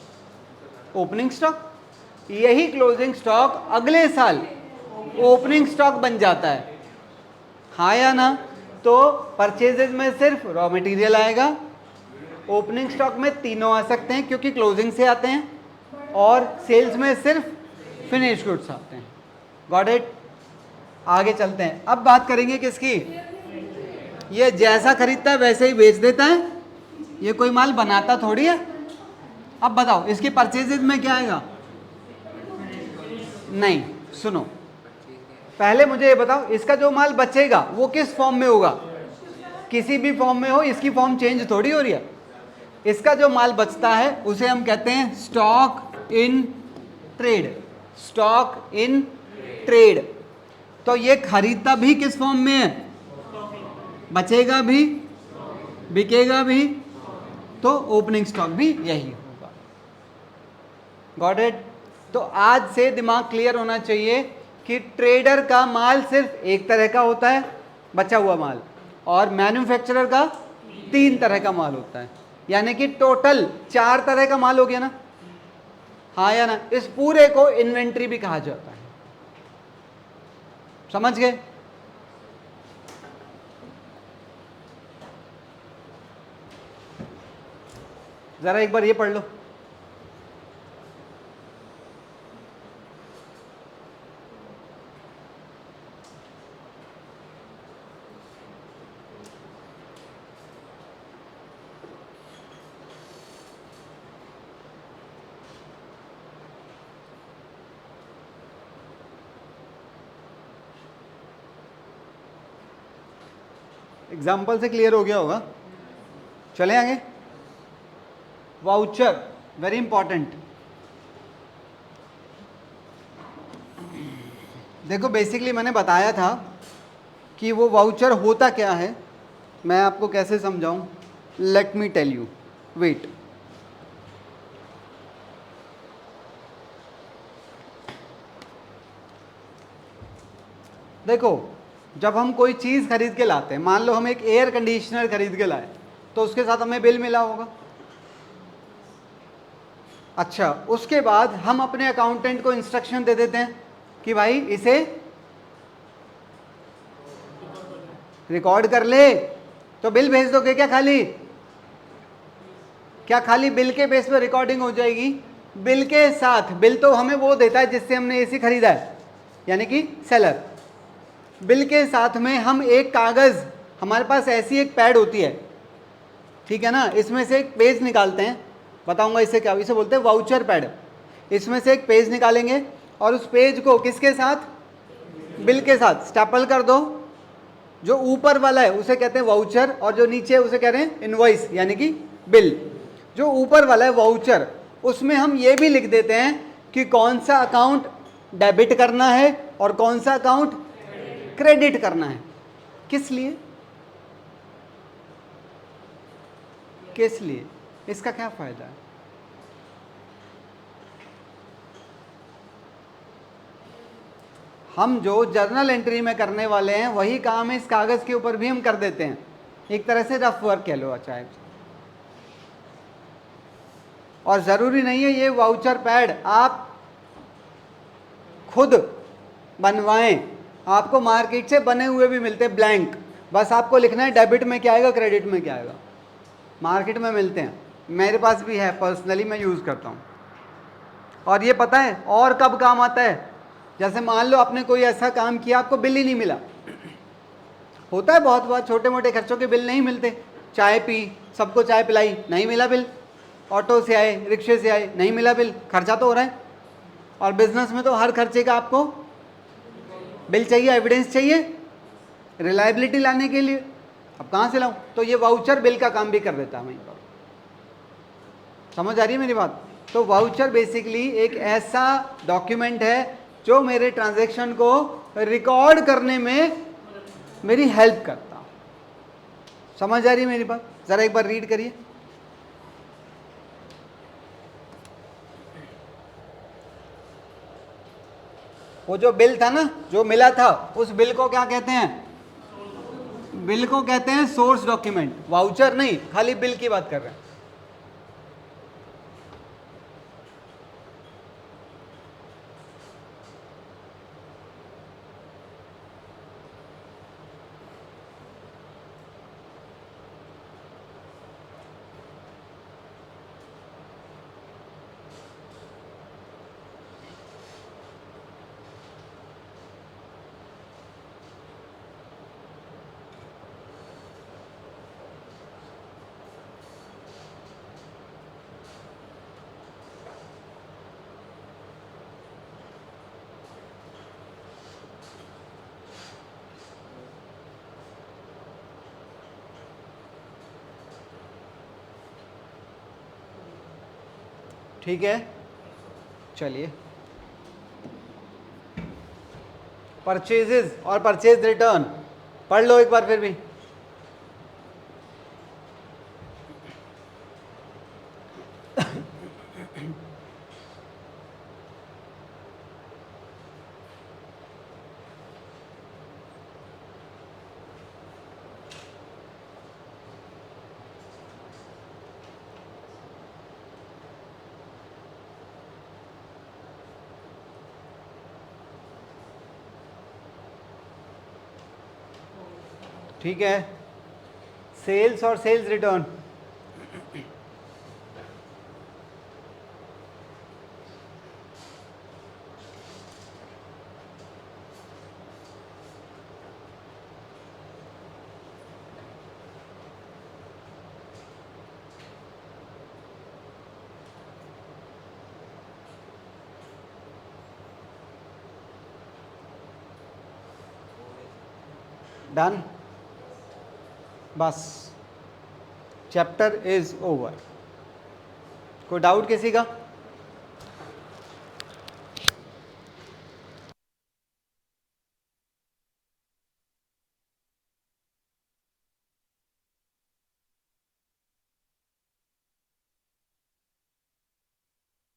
ओपनिंग स्टॉक, यही क्लोजिंग स्टॉक अगले साल ओपनिंग स्टॉक बन जाता है, हाँ या ना? तो परचेजेज में सिर्फ रॉ मटेरियल आएगा, ओपनिंग स्टॉक में तीनों आ सकते हैं क्योंकि क्लोजिंग से आते हैं, और सेल्स में सिर्फ फिनिश गुड्स आते हैं। Got it? आगे चलते हैं। अब बात करेंगे किसकी? ये जैसा खरीदता है वैसे ही बेच देता है, ये कोई माल बनाता थोड़ी है। अब बताओ इसकी परचेजेज में क्या आएगा? नहीं, सुनो पहले मुझे ये बताओ, इसका जो माल बचेगा वो किस फॉर्म में होगा? किसी भी फॉर्म में हो, इसकी फॉर्म चेंज थोड़ी हो रही है। इसका जो माल बचता है उसे हम कहते हैं stock in trade, stock in trade. तो ये खरीदता भी किस फॉर्म में है? बचेगा भी, बिकेगा भी, तो ओपनिंग स्टॉक भी यही होगा। Got it? तो आज से दिमाग क्लियर होना चाहिए कि ट्रेडर का माल सिर्फ एक तरह का होता है, बचा हुआ माल, और मैन्युफैक्चरर का 3 तरह का माल होता है, यानी कि टोटल 4 तरह का माल हो गया ना, हाँ या ना? इस पूरे को इन्वेंट्री भी कहा जाता है। समझ गए? जरा एक बार ये पढ़ लो। एग्जाम्पल से क्लियर हो गया होगा। चले आगे। Voucher, very important. देखो बेसिकली मैंने बताया था कि वो वाउचर होता क्या है, मैं आपको कैसे समझाऊं। Let me tell you, wait. देखो जब हम कोई चीज़ खरीद के लाते हैं, मान लो हम एक एयर कंडीशनर खरीद के लाए, तो उसके साथ हमें बिल मिला होगा। अच्छा, उसके बाद हम अपने अकाउंटेंट को इंस्ट्रक्शन दे देते हैं कि भाई इसे रिकॉर्ड कर ले, तो बिल भेज दोगे क्या? खाली बिल के बेस पे रिकॉर्डिंग हो जाएगी? बिल के साथ, बिल तो हमें वो देता है जिससे हमने एसी खरीदा है, यानी कि सेलर। बिल के साथ में हम एक कागज़, हमारे पास ऐसी एक पैड होती है, ठीक है ना, इसमें से एक पेज निकालते हैं, बताऊंगा इसे क्या, इसे बोलते हैं वाउचर पैड। इसमें से एक पेज निकालेंगे और उस पेज को किसके साथ? बिल के साथ स्टेपल कर दो। जो ऊपर वाला है उसे कहते हैं वाउचर, और जो नीचे है उसे कह रहे हैं इनवॉइस, यानी कि बिल। जो ऊपर वाला है वाउचर, उसमें हम ये भी लिख देते हैं कि कौन सा अकाउंट डेबिट करना है और कौन सा अकाउंट क्रेडिट करना है। किस लिए? किस लिए? इसका क्या फायदा है? हम जो जर्नल एंट्री में करने वाले हैं वही काम इस कागज के ऊपर भी हम कर देते हैं, एक तरह से रफ वर्क कह लो चाहे। और ज़रूरी नहीं है ये वाउचर पैड आप खुद बनवाएं, आपको मार्केट से बने हुए भी मिलते हैं ब्लैंक, बस आपको लिखना है डेबिट में क्या आएगा, क्रेडिट में क्या आएगा। मार्केट में मिलते हैं, मेरे पास भी है, पर्सनली मैं यूज़ करता हूँ। और ये पता है और कब काम आता है? जैसे मान लो आपने कोई ऐसा काम किया, आपको बिल ही नहीं मिला। होता है बहुत बार, छोटे मोटे खर्चों के बिल नहीं मिलते। चाय पी, सबको चाय पिलाई, नहीं मिला बिल। ऑटो से आए, रिक्शे से आए, नहीं मिला बिल। खर्चा तो हो रहा है, और बिजनेस में तो हर खर्चे का आपको बिल चाहिए, एविडेंस चाहिए रिलायबिलिटी लाने के लिए। अब कहाँ से लाऊं? तो ये वाउचर बिल का काम भी कर देता है वहीं पर। समझ आ रही है मेरी बात? तो वाउचर बेसिकली एक ऐसा डॉक्यूमेंट है जो मेरे ट्रांजैक्शन को रिकॉर्ड करने में मेरी हेल्प करता हूं। समझ आ रही है मेरी बात? जरा एक बार रीड करिए। वो जो बिल था ना, जो मिला था, उस बिल को क्या कहते हैं? बिल को कहते हैं सोर्स डॉक्यूमेंट। वाउचर नहीं, खाली बिल की बात कर रहे हैं। ठीक है, चलिए। परचेजेस और परचेज रिटर्न पढ़ लो एक बार फिर भी। ठीक है, सेल्स और सेल्स रिटर्न। डन, बस चैप्टर इज ओवर। कोई डाउट किसी का?